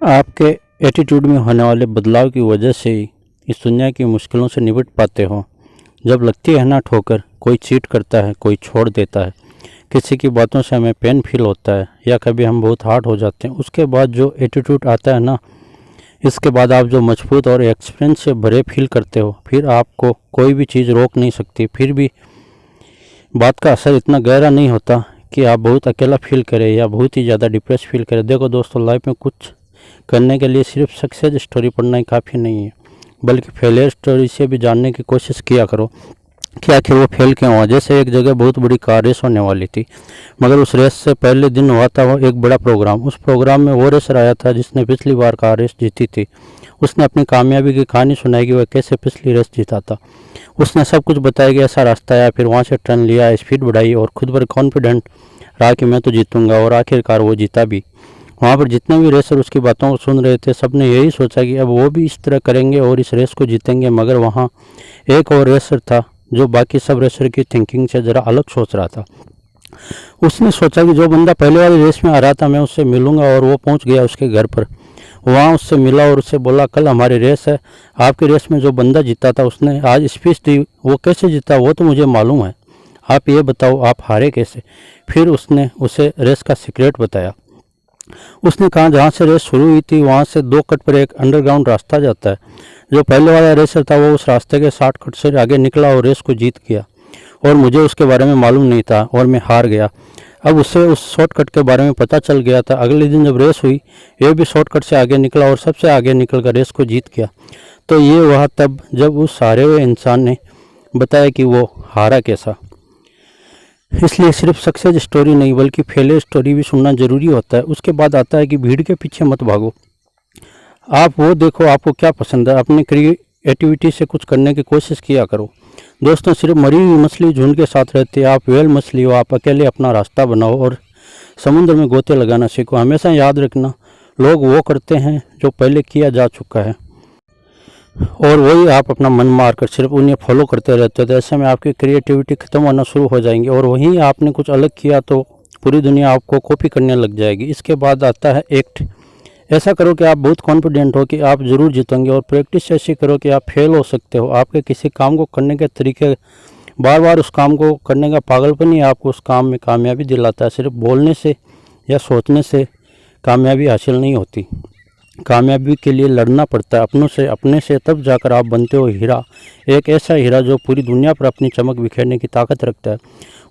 आपके एटीट्यूड में होने वाले बदलाव की वजह से ही इस दुनिया की मुश्किलों से निपट पाते हो। जब लगती है ना ठोकर, कोई चीट करता है, कोई छोड़ देता है, किसी की बातों से हमें पेन फील होता है या कभी हम बहुत हार्ड हो जाते हैं, उसके बाद जो एटीट्यूड आता है ना, इसके बाद आप जो मजबूत और एक्सपीरियंस से भरे फील करते हो, फिर आपको कोई भी चीज़ रोक नहीं सकती। फिर भी बात का असर इतना गहरा नहीं होता कि आप बहुत अकेला फील करें या बहुत ही ज़्यादा डिप्रेस फील करें। देखो दोस्तों, लाइफ में कुछ करने के लिए सिर्फ सक्सेस स्टोरी पढ़ना ही काफ़ी नहीं है, बल्कि फेलियर स्टोरी से भी जानने की कोशिश किया करो कि आखिर वो फेल क्यों हुआ। जैसे एक जगह बहुत बड़ी कार रेस होने वाली थी, मगर उस रेस से पहले दिन हुआ था वो एक बड़ा प्रोग्राम। उस प्रोग्राम में वो रेसर आया था जिसने पिछली बार कार रेस जीती थी। उसने अपनी कामयाबी की कहानी सुनाई कि वह कैसे पिछली रेस जीता था। उसने सब कुछ बताया कि ऐसा रास्ता आया, फिर वहाँ से टर्न लिया, स्पीड बढ़ाई और खुद पर कॉन्फिडेंट रहा कि मैं तो जीतूंगा, और आखिरकार वो जीता भी। वहाँ पर जितने भी रेसर उसकी बातों को सुन रहे थे, सबने यही सोचा कि अब वो भी इस तरह करेंगे और इस रेस को जीतेंगे। मगर वहाँ एक और रेसर था जो बाकी सब रेसर की थिंकिंग से ज़रा अलग सोच रहा था। उसने सोचा कि जो बंदा पहले वाली रेस में आ रहा था, मैं उससे मिलूंगा, और वो पहुंच गया उसके घर पर। वहाँ उससे मिला और उससे बोला, कल हमारी रेस है, आपकी रेस में जो बंदा जीता था उसने आज स्पीच दी, वो कैसे जीता वो तो मुझे मालूम है, आप ये बताओ आप हारे कैसे। फिर उसने उसे रेस का सीक्रेट बताया। उसने कहा जहाँ से रेस शुरू हुई थी वहाँ से 2 कट पर एक अंडरग्राउंड रास्ता जाता है। जो पहले वाला रेसर था वो उस रास्ते के 60 कट से आगे निकला और रेस को जीत गया, और मुझे उसके बारे में मालूम नहीं था और मैं हार गया। अब उसे उस शॉर्टकट के बारे में पता चल गया था। अगले दिन जब रेस हुई, ये भी शॉर्टकट से आगे निकला और सबसे आगे निकल कर रेस को जीत गया। तो ये वह तब जब उस हारे हुए इंसान ने बताया कि वो हारा कैसा। इसलिए सिर्फ सक्सेस स्टोरी नहीं बल्कि फेलियर स्टोरी भी सुनना ज़रूरी होता है। उसके बाद आता है कि भीड़ के पीछे मत भागो, आप वो देखो आपको क्या पसंद है, अपनी क्रिएटिविटी से कुछ करने की कोशिश किया करो। दोस्तों, सिर्फ मरी हुई मछली झुंड के साथ रहती है, आप वेल मछली हो, आप अकेले अपना रास्ता बनाओ और समुद्र में गोते लगाना सीखो। हमेशा याद रखना, लोग वो करते हैं जो पहले किया जा चुका है, और वही आप अपना मन मार कर सिर्फ उन्हें फॉलो करते रहते हो। तो ऐसे में आपकी क्रिएटिविटी खत्म होना शुरू हो जाएंगी, और वहीं आपने कुछ अलग किया तो पूरी दुनिया आपको कॉपी करने लग जाएगी। इसके बाद आता है एक्ट। ऐसा करो कि आप बहुत कॉन्फिडेंट हो कि आप ज़रूर जीतेंगे, और प्रैक्टिस ऐसी करो कि आप फेल हो सकते हो। आपके किसी काम को करने के तरीके, बार बार उस काम को करने का पागलपन ही आपको उस काम में कामयाबी दिलाता है। सिर्फ बोलने से या सोचने से कामयाबी हासिल नहीं होती, कामयाबी के लिए लड़ना पड़ता है अपने से, तब जाकर आप बनते हो हीरा। एक ऐसा हीरा जो पूरी दुनिया पर अपनी चमक बिखेरने की ताकत रखता है।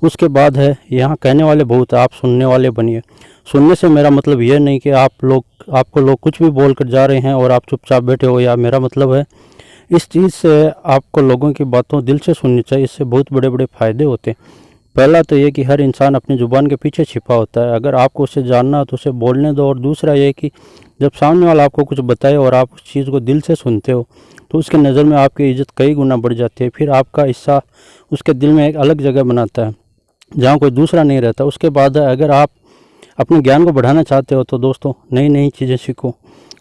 उसके बाद है, यहाँ कहने वाले बहुत, आप सुनने वाले बनिए। सुनने से मेरा मतलब यह नहीं कि आपको लोग कुछ भी बोल कर जा रहे हैं और आप चुपचाप बैठे हो, या मेरा मतलब है इस चीज़ से आपको लोगों की बातों दिल से सुननी चाहिए। इससे बहुत बड़े बड़े फ़ायदे होते हैं। पहला तो ये कि हर इंसान अपनी ज़ुबान के पीछे छिपा होता है, अगर आपको उसे जानना है तो उसे बोलने दो। और दूसरा ये कि जब सामने वाला आपको कुछ बताए और आप उस चीज़ को दिल से सुनते हो, तो उसके नज़र में आपकी इज़्ज़त कई गुना बढ़ जाती है। फिर आपका हिस्सा उसके दिल में एक अलग जगह बनाता है जहाँ कोई दूसरा नहीं रहता। उसके बाद अगर आप अपने ज्ञान को बढ़ाना चाहते हो तो दोस्तों, नई नई चीज़ें सीखो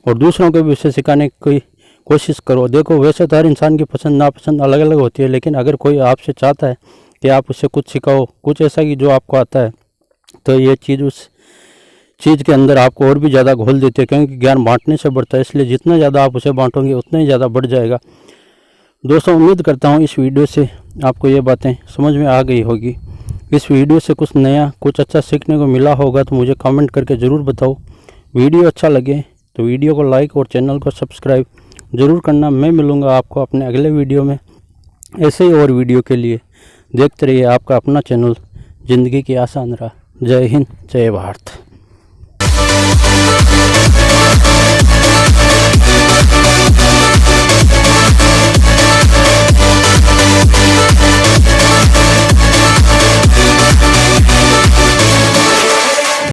और दूसरों को भी उसे सिखाने की कोशिश करो। देखो, वैसे तो हर इंसान की पसंद नापसंद अलग अलग होती है, लेकिन अगर कोई आपसे चाहता है कि आप उससे कुछ सिखाओ, कुछ ऐसा कि जो आपको आता है, तो ये चीज़ उस चीज़ के अंदर आपको और भी ज़्यादा घोल देती है, क्योंकि ज्ञान बांटने से बढ़ता है। इसलिए जितना ज़्यादा आप उसे बांटोगे उतना ही ज़्यादा बढ़ जाएगा। दोस्तों, उम्मीद करता हूँ इस वीडियो से आपको ये बातें समझ में आ गई होगी। इस वीडियो से कुछ नया, कुछ अच्छा सीखने को मिला होगा तो मुझे कमेंट करके ज़रूर बताओ। वीडियो अच्छा लगे तो वीडियो को लाइक और चैनल को सब्सक्राइब ज़रूर करना। मैं मिलूँगा आपको अपने अगले वीडियो में ऐसे ही और वीडियो के लिए। देखते रहिए आपका अपना चैनल ज़िंदगी की आसान राह। जय हिंद, जय भारत।